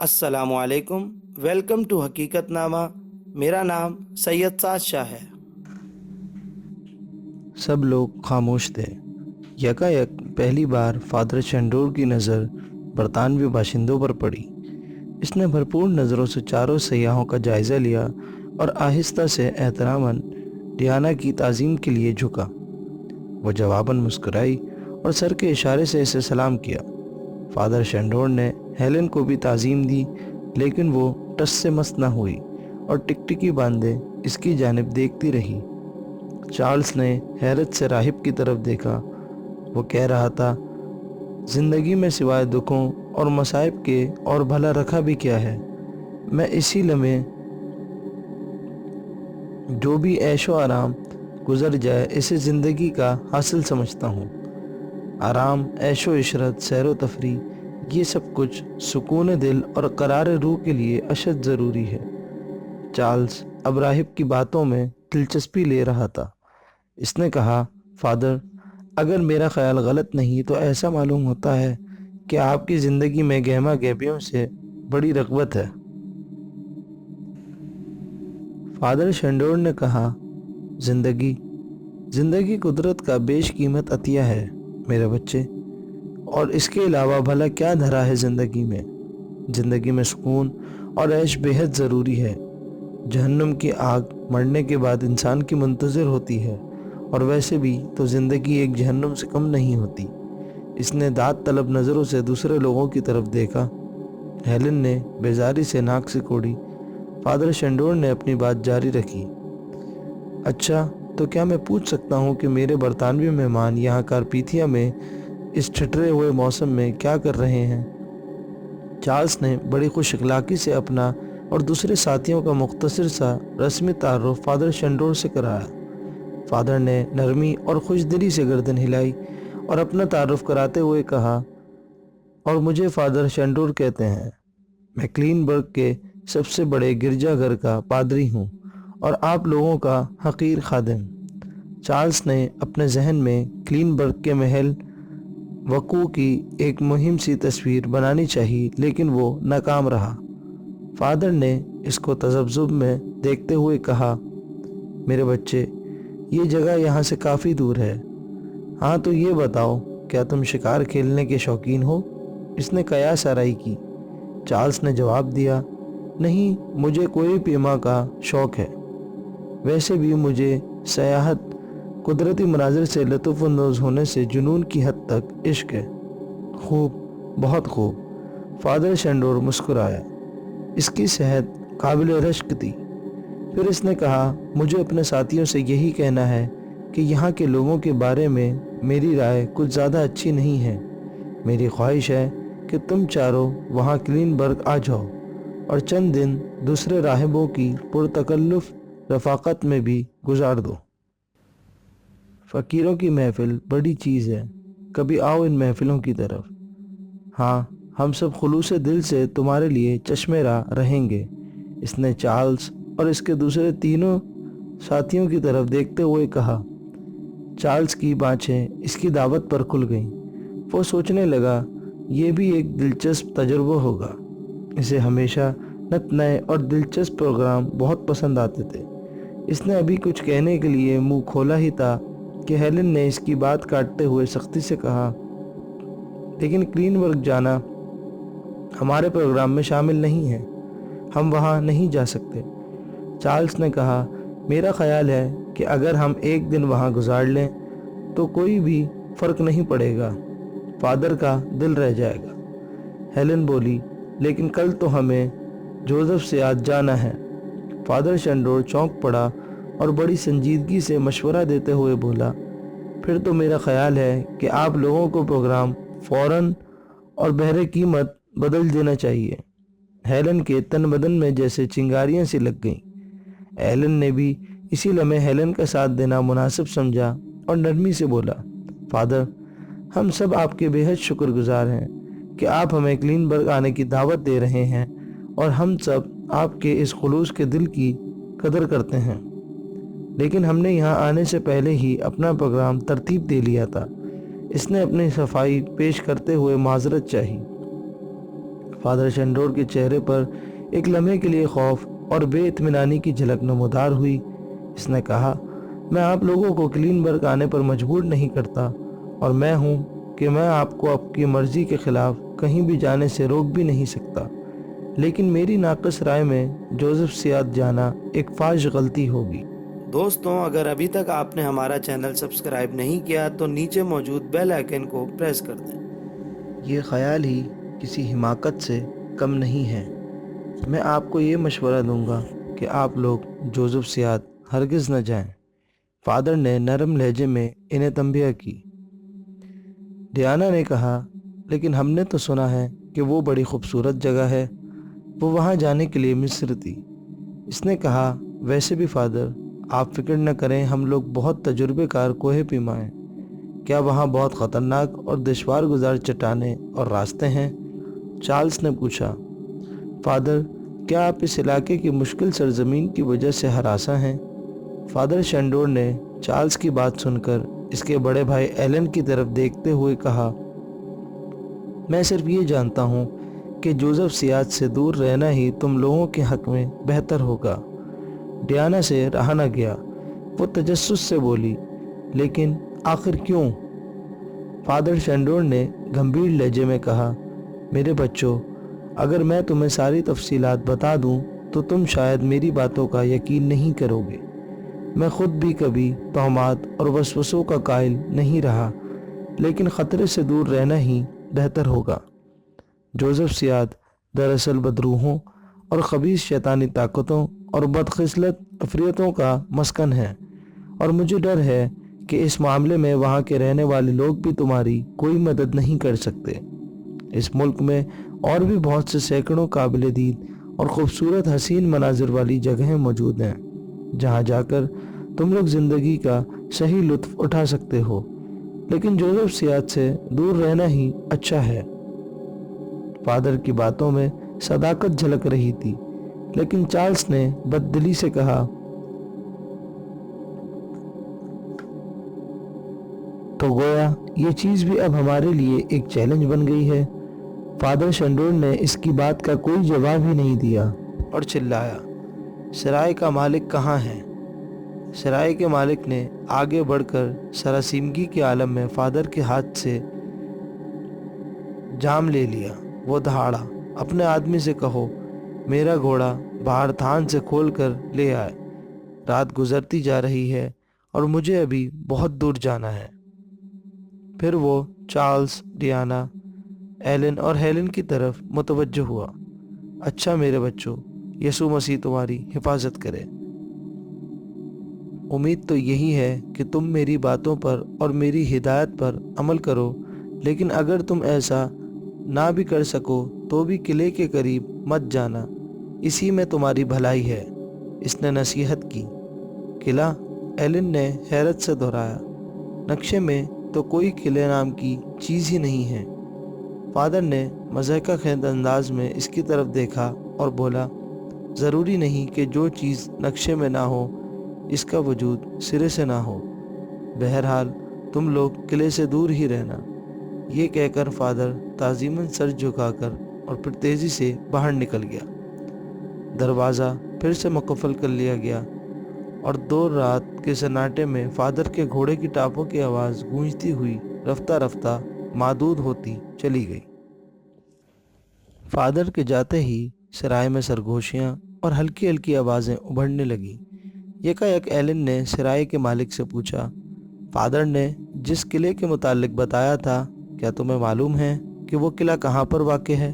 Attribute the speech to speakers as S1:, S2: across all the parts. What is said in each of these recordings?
S1: السلام علیکم، welcome to حقیقت نامہ۔ میرا نام سید سعد شاہ ہے۔
S2: سب لوگ خاموش تھے۔ یکا یک پہلی بار فادر شنڈور کی نظر برطانوی باشندوں پر پڑی۔ اس نے بھرپور نظروں سے چاروں سیاحوں کا جائزہ لیا اور آہستہ سے احتراماً ڈیانا کی تعظیم کے لیے جھکا۔ وہ جواباً مسکرائی اور سر کے اشارے سے اسے سلام کیا۔ فادر شنڈور نے ہیلن کو بھی تعظیم دی، لیکن وہ ٹس سے مس نہ ہوئی اور ٹکٹکی باندھے اس کی جانب دیکھتی رہی۔ چارلز نے حیرت سے راہب کی طرف دیکھا۔ وہ کہہ رہا تھا، زندگی میں سوائے دکھوں اور مصائب کے اور بھلا رکھا بھی کیا ہے؟ میں اسی لمحے جو بھی عیش و آرام گزر جائے اسے زندگی کا حاصل سمجھتا ہوں۔ آرام، عیش و عشرت، سیر و تفریح، یہ سب کچھ سکون دل اور قرار روح کے لیے اشد ضروری ہے۔ چارلز اب راہب کی باتوں میں دلچسپی لے رہا تھا۔ اس نے کہا، فادر، اگر میرا خیال غلط نہیں تو ایسا معلوم ہوتا ہے کہ آپ کی زندگی میں گہما گہبیوں سے بڑی رغبت ہے۔ فادر شنڈور نے کہا، زندگی قدرت کا بیش قیمت عطیہ ہے میرے بچے، اور اس کے علاوہ بھلا کیا دھرا ہے زندگی میں سکون اور عیش بے حد ضروری ہے۔ جہنم کی آگ مرنے کے بعد انسان کی منتظر ہوتی ہے، اور ویسے بھی تو زندگی ایک جہنم سے کم نہیں ہوتی۔ اس نے داد طلب نظروں سے دوسرے لوگوں کی طرف دیکھا۔ ہیلن نے بیزاری سے ناک سکوڑی۔ فادر شنڈور نے اپنی بات جاری رکھی، اچھا تو کیا میں پوچھ سکتا ہوں کہ میرے برطانوی مہمان یہاں کارپیتھیا میں اس ٹھٹرے ہوئے موسم میں کیا کر رہے ہیں؟ چارلز نے بڑی خوش اخلاقی سے اپنا اور دوسرے ساتھیوں کا مختصر سا رسمی تعارف فادر شنڈور سے کرایا۔ فادر نے نرمی اور خوش دلی سے گردن ہلائی اور اپنا تعارف کراتے ہوئے کہا، اور مجھے فادر شنڈور کہتے ہیں۔ میں کلین برگ کے سب سے بڑے گرجا گھر کا پادری ہوں اور آپ لوگوں کا حقیر خادم۔ چارلز نے اپنے ذہن میں کلین برگ کے محل وقوع کی ایک مہم سی تصویر بنانی چاہی، لیکن وہ ناکام رہا۔ فادر نے اس کو تذبذب میں دیکھتے ہوئے کہا، میرے بچے، یہ جگہ یہاں سے کافی دور ہے۔ ہاں تو یہ بتاؤ، کیا تم شکار کھیلنے کے شوقین ہو؟ اس نے قیاس آرائی کی۔ چارلز نے جواب دیا، نہیں، مجھے کوئی پیما کا شوق ہے۔ ویسے بھی مجھے سیاحت، قدرتی مناظر سے لطف اندوز ہونے سے جنون کی حد تک عشق ہے۔ خوب، بہت خوب۔ فادر شنڈور مسکرایا۔ اس کی صحت قابل رشک تھی۔ پھر اس نے کہا، مجھے اپنے ساتھیوں سے یہی کہنا ہے کہ یہاں کے لوگوں کے بارے میں میری رائے کچھ زیادہ اچھی نہیں ہے۔ میری خواہش ہے کہ تم چاروں وہاں کلین برگ آ جاؤ اور چند دن دوسرے راہبوں کی پرتکلف رفاقت میں بھی گزار دو۔ فقیروں کی محفل بڑی چیز ہے، کبھی آؤ ان محفلوں کی طرف۔ ہاں، ہم سب خلوص دل سے تمہارے لیے چشمے راہ رہیں گے۔ اس نے چارلز اور اس کے دوسرے تینوں ساتھیوں کی طرف دیکھتے ہوئے کہا۔ چارلز کی بانچیں اس کی دعوت پر کھل گئیں۔ وہ سوچنے لگا، یہ بھی ایک دلچسپ تجربہ ہوگا۔ اسے ہمیشہ نت نئے اور دلچسپ پروگرام بہت پسند آتے تھے۔ اس نے ابھی کچھ کہنے کے لیے منہ کھولا ہی تھا کہ ہیلن نے اس کی بات کاٹتے ہوئے سختی سے کہا، لیکن کلین برگ جانا ہمارے پروگرام میں شامل نہیں ہے، ہم وہاں نہیں جا سکتے۔ چارلز نے کہا، میرا خیال ہے کہ اگر ہم ایک دن وہاں گزار لیں تو کوئی بھی فرق نہیں پڑے گا، فادر کا دل رہ جائے گا۔ ہیلن بولی، لیکن کل تو ہمیں جوزف سے آج جانا ہے۔ فادر شنڈور چونک پڑا اور بڑی سنجیدگی سے مشورہ دیتے ہوئے بولا، پھر تو میرا خیال ہے کہ آپ لوگوں کو پروگرام فوراً اور بہرے قیمت بدل دینا چاہیے۔ ہیلن کے تن بدن میں جیسے چنگاریاں سی لگ گئیں۔ ہیلن نے بھی اسی لمحے ہیلن کا ساتھ دینا مناسب سمجھا اور نرمی سے بولا، فادر، ہم سب آپ کے بے حد شکر گزار ہیں کہ آپ ہمیں کلین برگ آنے کی دعوت دے رہے ہیں، اور ہم سب آپ کے اس خلوص کے دل کی قدر کرتے ہیں، لیکن ہم نے یہاں آنے سے پہلے ہی اپنا پروگرام ترتیب دے لیا تھا۔ اس نے اپنی صفائی پیش کرتے ہوئے معذرت چاہی۔ فادر شینڈور کے چہرے پر ایک لمحے کے لیے خوف اور بے اطمینانی کی جھلک نمودار ہوئی۔ اس نے کہا، میں آپ لوگوں کو کلین برگ آنے پر مجبور نہیں کرتا، اور میں ہوں کہ میں آپ کو آپ کی مرضی کے خلاف کہیں بھی جانے سے روک بھی نہیں سکتا، لیکن میری ناقص رائے میں جوزف سیاد جانا ایک فاحش غلطی ہوگی۔
S1: دوستوں، اگر ابھی تک آپ نے ہمارا چینل سبسکرائب نہیں کیا تو نیچے موجود بیل آئیکن کو پریس کر دیں۔
S2: یہ خیال ہی کسی حماقت سے کم نہیں ہے۔ میں آپ کو یہ مشورہ دوں گا کہ آپ لوگ جوزف سیاد ہرگز نہ جائیں۔ فادر نے نرم لہجے میں انہیں تنبیہ کی۔ ڈیانا نے کہا، لیکن ہم نے تو سنا ہے کہ وہ بڑی خوبصورت جگہ ہے، وہ وہاں جانے کے لیے مصر تھی۔ اس نے کہا، ویسے بھی فادر، آپ فکر نہ کریں، ہم لوگ بہت تجربے کار کوہ پیما ہیں۔ کیا وہاں بہت خطرناک اور دشوار گزار چٹانیں اور راستے ہیں؟ چارلز نے پوچھا۔ فادر، کیا آپ اس علاقے کی مشکل سرزمین کی وجہ سے ہراساں ہیں؟ فادر شینڈور نے چارلز کی بات سن کر اس کے بڑے بھائی ایلن کی طرف دیکھتے ہوئے کہا، میں صرف یہ جانتا ہوں کہ جوزف سیاد سے دور رہنا ہی تم لوگوں کے حق میں بہتر ہوگا۔ ڈیانا سے رہا نہ گیا۔ وہ تجسس سے بولی، لیکن آخر کیوں؟ فادر شینڈور نے گمبھیر لہجے میں کہا، میرے بچوں، اگر میں تمہیں ساری تفصیلات بتا دوں تو تم شاید میری باتوں کا یقین نہیں کرو گے۔ میں خود بھی کبھی توہمات اور وسوسوں کا قائل نہیں رہا، لیکن خطرے سے دور رہنا ہی بہتر ہوگا۔ جوزف سیاد دراصل بدروحوں اور خبیث شیطانی طاقتوں اور بدخصلت عفریتوں کا مسکن ہے، اور مجھے ڈر ہے کہ اس معاملے میں وہاں کے رہنے والے لوگ بھی تمہاری کوئی مدد نہیں کر سکتے۔ اس ملک میں اور بھی بہت سے سینکڑوں قابل دید اور خوبصورت حسین مناظر والی جگہیں موجود ہیں، جہاں جا کر تم لوگ زندگی کا صحیح لطف اٹھا سکتے ہو، لیکن جوزف سیاد سے دور رہنا ہی اچھا ہے۔ فادر کی باتوں میں صداقت جھلک رہی تھی، لیکن چارلز نے بددلی سے کہا، تو گویا یہ چیز بھی اب ہمارے لیے ایک چیلنج بن گئی ہے۔ فادر شینڈور نے اس کی بات کا کوئی جواب ہی نہیں دیا اور چلایا، سرائے کا مالک کہاں ہے؟ سرائے کے مالک نے آگے بڑھ کر سراسیمگی کے عالم میں فادر کے ہاتھ سے جام لے لیا۔ وہ دہاڑا، اپنے آدمی سے کہو میرا گھوڑا باہر تھان سے کھول کر لے آئے، رات گزرتی جا رہی ہے اور مجھے ابھی بہت دور جانا ہے۔ پھر وہ چارلز، ڈیانا، ایلن اور ہیلن کی طرف متوجہ ہوا۔ اچھا میرے بچوں، یسوع مسیح تمہاری حفاظت کرے۔ امید تو یہی ہے کہ تم میری باتوں پر اور میری ہدایت پر عمل کرو، لیکن اگر تم ایسا نہ بھی کر سکو تو بھی قلعے کے قریب مت جانا، اسی میں تمہاری بھلائی ہے، اس نے نصیحت کی۔ قلعہ؟ ایلن نے حیرت سے دہرایا، نقشے میں تو کوئی قلعے نام کی چیز ہی نہیں ہے۔ فادر نے مضحکہ خیز انداز میں اس کی طرف دیکھا اور بولا، ضروری نہیں کہ جو چیز نقشے میں نہ ہو اس کا وجود سرے سے نہ ہو، بہرحال تم لوگ قلعے سے دور ہی رہنا۔ یہ کہہ کر فادر تعظیماً سر جھکا کر اور پھر تیزی سے باہر نکل گیا۔ دروازہ پھر سے مقفل کر لیا گیا اور دور رات کے سناٹے میں فادر کے گھوڑے کی ٹاپوں کی آواز گونجتی ہوئی رفتہ رفتہ محدود ہوتی چلی گئی۔ فادر کے جاتے ہی سرائے میں سرگوشیاں اور ہلکی ہلکی آوازیں ابھرنے لگیں۔ یکایک ایلن نے سرائے کے مالک سے پوچھا، فادر نے جس قلعے کے متعلق بتایا تھا، کیا تمہیں معلوم ہے کہ وہ قلعہ کہاں پر واقع ہے؟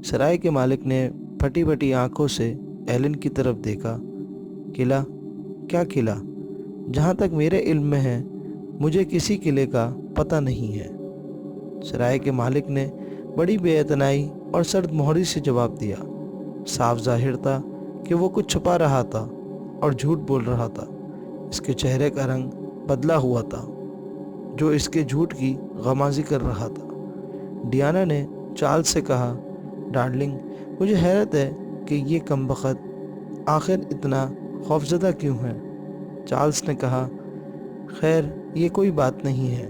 S2: سرائے کے مالک نے پھٹی پھٹی آنکھوں سے ایلن کی طرف دیکھا۔ قلعہ؟ کیا قلعہ؟ جہاں تک میرے علم میں ہے مجھے کسی قلعے کا پتہ نہیں ہے۔ سرائے کے مالک نے بڑی بے اعتنائی اور سرد مہری سے جواب دیا۔ صاف ظاہر تھا کہ وہ کچھ چھپا رہا تھا اور جھوٹ بول رہا تھا۔ اس کے چہرے کا رنگ بدلا ہوا تھا، جو اس کے جھوٹ کی غمازی کر رہا تھا۔ ڈیانا نے چارلز سے کہا، ڈارلنگ، مجھے حیرت ہے کہ یہ کمبخت آخر اتنا خوفزدہ کیوں ہے؟ چارلز نے کہا، خیر یہ کوئی بات نہیں ہے۔